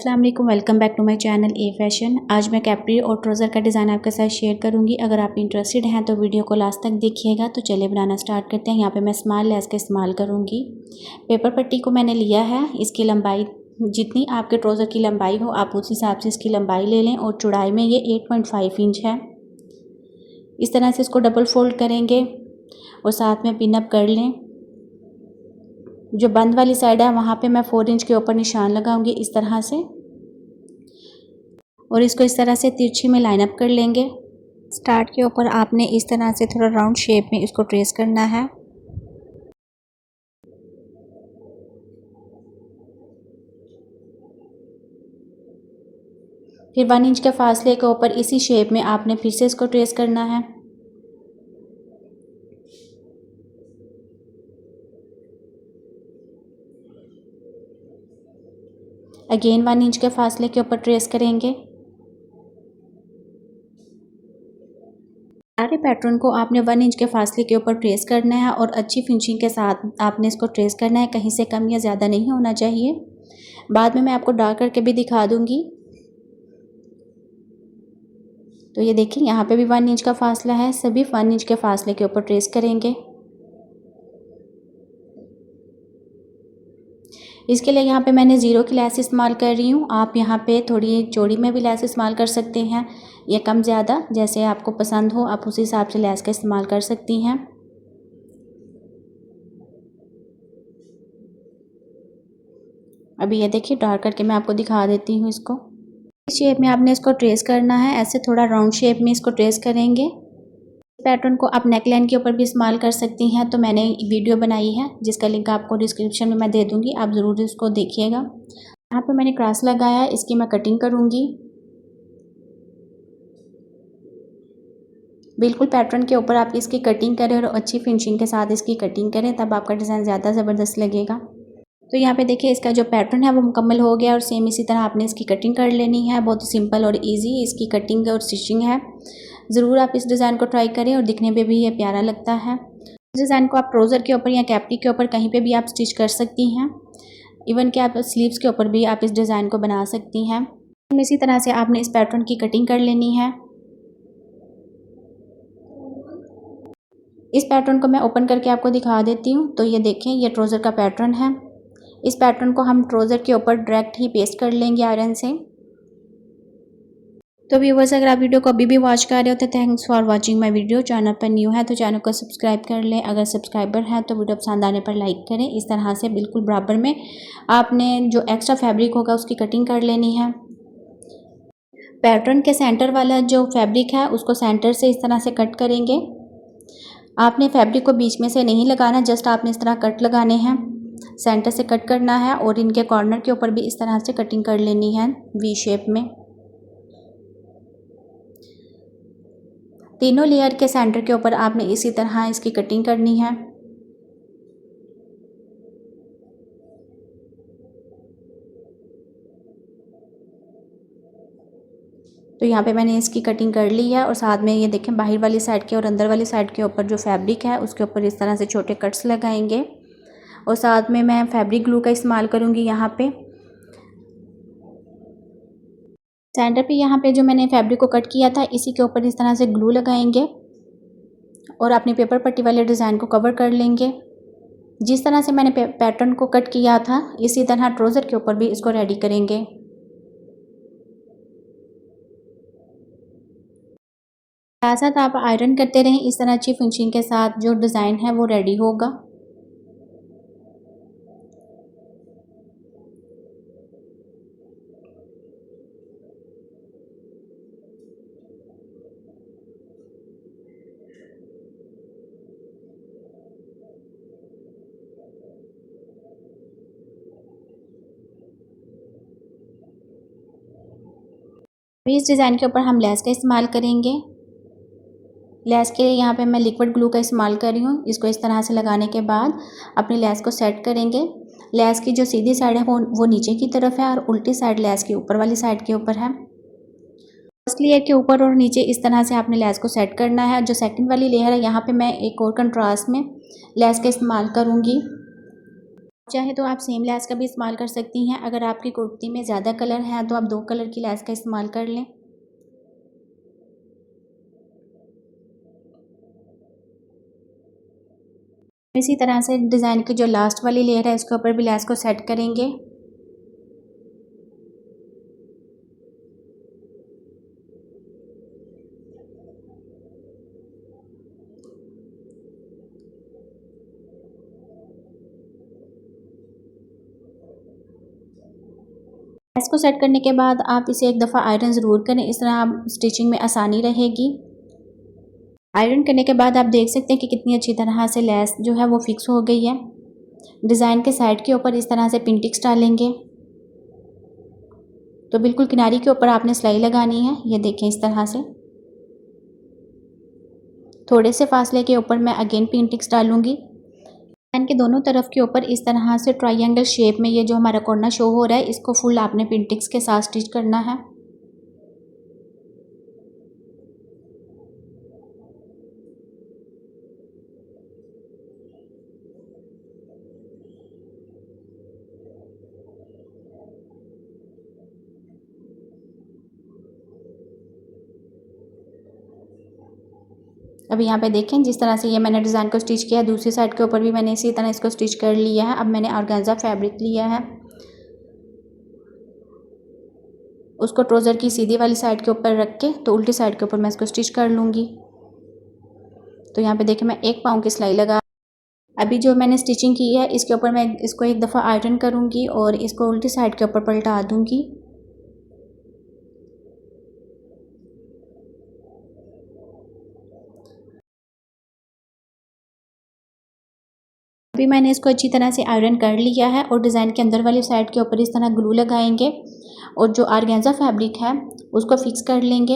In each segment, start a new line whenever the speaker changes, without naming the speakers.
अस्सलाम वालेकुम, welcome back to my channel a fashion. आज मैं कैप्री और ट्राउज़र का डिज़ाइन आपके साथ शेयर करूंगी। अगर आप इंटरेस्टेड हैं तो वीडियो को लास्ट तक देखिएगा। तो चलिए बनाना स्टार्ट करते हैं। यहाँ पे मैं स्मॉल लेस का इस्तेमाल करूंगी। पेपर पट्टी को मैंने लिया है, इसकी लंबाई जितनी आपके ट्राउज़र की लंबाई हो आप उस हिसाब से इसकी लंबाई ले लें और चौड़ाई में ये 8.5 इंच है। इस तरह से इसको डबल फोल्ड करेंगे और साथ में पिन अप कर लें। जो बंद वाली साइड है वहाँ पे मैं 4 इंच के ऊपर निशान लगाऊंगी इस तरह से, और इसको इस तरह से तिरछी में लाइन अप कर लेंगे। स्टार्ट के ऊपर आपने इस तरह से थोड़ा राउंड शेप में इसको ट्रेस करना है। फिर 1 इंच के फासले के ऊपर इसी शेप में आपने फिर से इसको ट्रेस करना है। अगेन 1 इंच के फासले के ऊपर ट्रेस करेंगे। सारे पैटर्न को आपने 1 इंच के फासले के ऊपर ट्रेस करना है और अच्छी फिनिशिंग के साथ आपने इसको ट्रेस करना है, कहीं से कम या ज़्यादा नहीं होना चाहिए। बाद में मैं आपको डार्क करके भी दिखा दूंगी। तो ये देखिए यहाँ पे भी 1 इंच का फासला है, सभी 1 इंच के फासले के ऊपर ट्रेस करेंगे। इसके लिए यहाँ पे मैंने 0 की लेस इस्तेमाल कर रही हूँ। आप यहाँ पे थोड़ी चौड़ी में भी लेस इस्तेमाल कर सकते हैं, या कम ज़्यादा जैसे आपको पसंद हो आप उस हिसाब से लेस का इस्तेमाल कर सकती हैं। अभी ये देखिए डार्क करके मैं आपको दिखा देती हूँ। इसको इस शेप में आपने इसको ट्रेस करना है, ऐसे थोड़ा राउंड शेप में इसको ट्रेस करेंगे। पैटर्न को आप नेकलाइन के ऊपर भी इस्तेमाल कर सकती हैं। तो मैंने वीडियो बनाई है जिसका लिंक आपको डिस्क्रिप्शन में मैं दे दूंगी, आप ज़रूर इसको देखिएगा। यहाँ पे मैंने क्रॉस लगाया है, इसकी मैं कटिंग करूँगी। बिल्कुल पैटर्न के ऊपर आप इसकी कटिंग करें और अच्छी फिनिशिंग के साथ इसकी कटिंग करें, तब आपका डिज़ाइन ज़्यादा ज़बरदस्त लगेगा। तो यहाँ पे देखिए इसका जो पैटर्न है वो मुकम्मल हो गया और सेम इसी तरह आपने इसकी कटिंग कर लेनी है। बहुत ही सिंपल और इजी इसकी कटिंग और स्टिचिंग है। ज़रूर आप इस डिज़ाइन को ट्राई करें और दिखने में भी ये प्यारा लगता है। इस डिज़ाइन को आप ट्राउज़र के ऊपर या कैप्री के ऊपर कहीं पे भी आप स्टिच कर सकती हैं। इवन कि आप स्लीव्स के ऊपर भी आप इस डिज़ाइन को बना सकती हैं। इसी तरह से आपने इस पैटर्न की कटिंग कर लेनी है। इस पैटर्न को मैं ओपन करके आपको दिखा देती हूँ। तो ये देखें ये ट्राउज़र का पैटर्न है। इस पैटर्न को हम ट्राउज़र के ऊपर डायरेक्ट ही पेस्ट कर लेंगे आयरन से। तो व्यूअर्स अगर आप वीडियो को अभी भी वॉच कर रहे हो तो thanks for watching my video. Channel पर न्यू है तो चैनल को सब्सक्राइब कर लें। अगर सब्सक्राइबर हैं तो वीडियो पसंद आने पर लाइक करें। इस तरह से बिल्कुल बराबर में आपने जो एक्स्ट्रा फैब्रिक होगा उसकी कटिंग कर लेनी है। पैटर्न के सेंटर वाला जो फैब्रिक है उसको सेंटर से इस तरह से कट करेंगे। आपने फैब्रिक को बीच में से नहीं लगाना, जस्ट आपने इस तरह कट लगाने हैं, सेंटर से कट करना है और इनके कॉर्नर के ऊपर भी इस तरह से कटिंग कर लेनी है वी शेप में। तीनों लेयर के सेंटर के ऊपर आपने इसी तरह इसकी कटिंग करनी है। तो यहाँ पे मैंने इसकी कटिंग कर ली है और साथ में ये देखें बाहर वाली साइड के और अंदर वाली साइड के ऊपर जो फैब्रिक है उसके ऊपर इस तरह से छोटे कट्स लगाएंगे और साथ में मैं फैब्रिक ग्लू का इस्तेमाल करूँगी। यहाँ पे सेंटर पे यहाँ पे जो मैंने फैब्रिक को कट किया था इसी के ऊपर इस तरह से ग्लू लगाएंगे और अपनी पेपर पट्टी वाले डिज़ाइन को कवर कर लेंगे। जिस तरह से मैंने पैटर्न को कट किया था इसी तरह ट्राउज़र के ऊपर भी इसको रेडी करेंगे। साथ साथ आप आयरन करते रहें, इस तरह अच्छी फिनिशिंग के साथ जो डिज़ाइन है वो रेडी होगा। इस डिज़ाइन के ऊपर हम लेस का इस्तेमाल करेंगे। लेस के लिए यहाँ पे मैं लिक्विड ग्लू का इस्तेमाल कर रही हूँ। इसको इस तरह से लगाने के बाद अपनी लेस को सेट करेंगे। लेस की जो सीधी साइड है वो नीचे की तरफ है और उल्टी साइड लेस की ऊपर वाली साइड के ऊपर है। फर्स्ट लेयर के ऊपर और नीचे इस तरह से आपने लेस को सेट करना है। जो सेकंड वाली लेयर है यहाँ पे मैं एक और कंट्रास्ट में लेस का इस्तेमाल करूँगी। चाहे तो आप सेम लेस का भी इस्तेमाल कर सकती हैं। अगर आपकी कुर्ती में ज़्यादा कलर है तो आप 2 कलर की लेस का इस्तेमाल कर लें। इसी तरह से डिज़ाइन की जो लास्ट वाली लेयर है इसके ऊपर भी लेस को सेट करेंगे। लेस को सेट करने के बाद आप इसे एक दफ़ा आयरन ज़रूर करें, इस तरह आप स्टिचिंग में आसानी रहेगी। आयरन करने के बाद आप देख सकते हैं कि कितनी अच्छी तरह से लेस जो है वो फिक्स हो गई है। डिज़ाइन के साइड के ऊपर इस तरह से पिन टिक्स डालेंगे तो बिल्कुल किनारी के ऊपर आपने सिलाई लगानी है। ये देखें इस तरह से थोड़े से फासले के ऊपर मैं अगेन पिन टिक्स डालूंगी। डिज़ाइन के दोनों तरफ के ऊपर इस तरह से ट्रायंगल शेप में ये जो हमारा कोना शो हो रहा है इसको फुल आपने पिन टिक्स के साथ स्टिच करना है। अभी यहाँ पे देखें जिस तरह से ये मैंने डिज़ाइन को स्टिच किया है, दूसरी साइड के ऊपर भी मैंने इसी तरह इसको स्टिच कर लिया है। अब मैंने ऑर्गेन्जा फैब्रिक लिया है, उसको ट्राउज़र की सीधी वाली साइड के ऊपर रख के तो उल्टी साइड के ऊपर मैं इसको स्टिच कर लूँगी। तो यहाँ पे देखें मैं 1 पाँव की सिलाई लगा। अभी जो मैंने स्टिचिंग की है इसके ऊपर मैं इसको एक दफ़ा आयरन करूँगी और इसको उल्टी साइड के ऊपर पलटा दूँगी। अभी मैंने इसको अच्छी तरह से आयरन कर लिया है और डिज़ाइन के अंदर वाली साइड के ऊपर इस तरह ग्लू लगाएंगे और जो ऑर्गेन्जा फैब्रिक है उसको फिक्स कर लेंगे।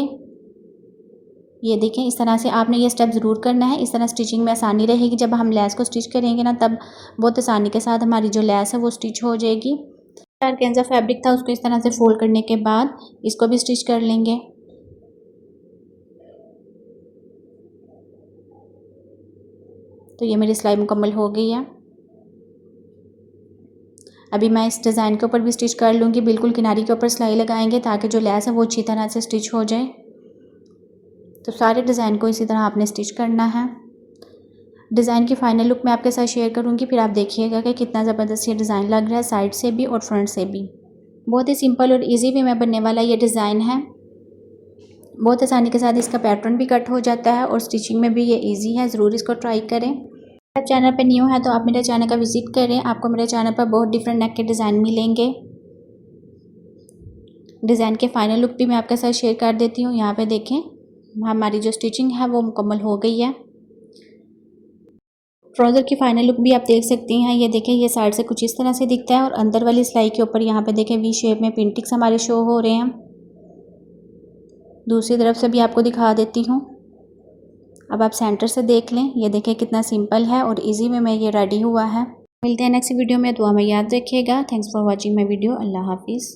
ये देखें इस तरह से आपने ये स्टेप ज़रूर करना है, इस तरह स्टिचिंग में आसानी रहेगी। जब हम लेस को स्टिच करेंगे ना तब बहुत आसानी के साथ हमारी जो लेस है वो स्टिच हो जाएगी। ऑर्गेन्जा फैब्रिक था उसको इस तरह से फोल्ड करने के बाद इसको भी स्टिच कर लेंगे। तो ये मेरी सिलाई मुकम्मल हो गई है। अभी मैं इस डिज़ाइन के ऊपर भी स्टिच कर लूँगी। बिल्कुल किनारी के ऊपर सिलाई लगाएंगे ताकि जो लेस है वो अच्छी तरह से स्टिच हो जाए। तो सारे डिज़ाइन को इसी तरह आपने स्टिच करना है। डिज़ाइन की फ़ाइनल लुक मैं आपके साथ शेयर करूँगी, फिर आप देखिएगा कि कितना ज़बरदस्त ये डिज़ाइन लग रहा है साइड से भी और फ्रंट से भी। बहुत ही सिंपल और ईजी वे में बनने वाला ये डिज़ाइन है। बहुत आसानी के साथ इसका पैटर्न भी कट हो जाता है और स्टिचिंग में भी ये ईजी है। ज़रूर इसको ट्राई करें। आप चैनल पर न्यू है तो आप मेरे चैनल का विज़िट करें, आपको मेरे चैनल पर बहुत डिफरेंट नेक के डिज़ाइन मिलेंगे। डिज़ाइन के फाइनल लुक भी मैं आपके साथ शेयर कर देती हूँ। यहाँ पे देखें हमारी जो स्टिचिंग है वो मुकम्मल हो गई है। ट्राउज़र की फाइनल लुक भी आप देख सकती हैं। ये देखें ये साइड से कुछ इस तरह से दिखता है और अंदर वाली सिलाई के ऊपर यहाँ पे देखें वी शेप में पिन टिक्स हमारे शो हो रहे हैं। दूसरी तरफ से भी आपको दिखा देती हूँ। अब आप सेंटर से देख लें। ये देखें कितना सिंपल है और इजी वे में ये रेडी हुआ है। मिलते हैं नेक्स्ट वीडियो में। दुआ में याद रखिएगा। Thanks for watching my video. अल्लाह हाफिज़।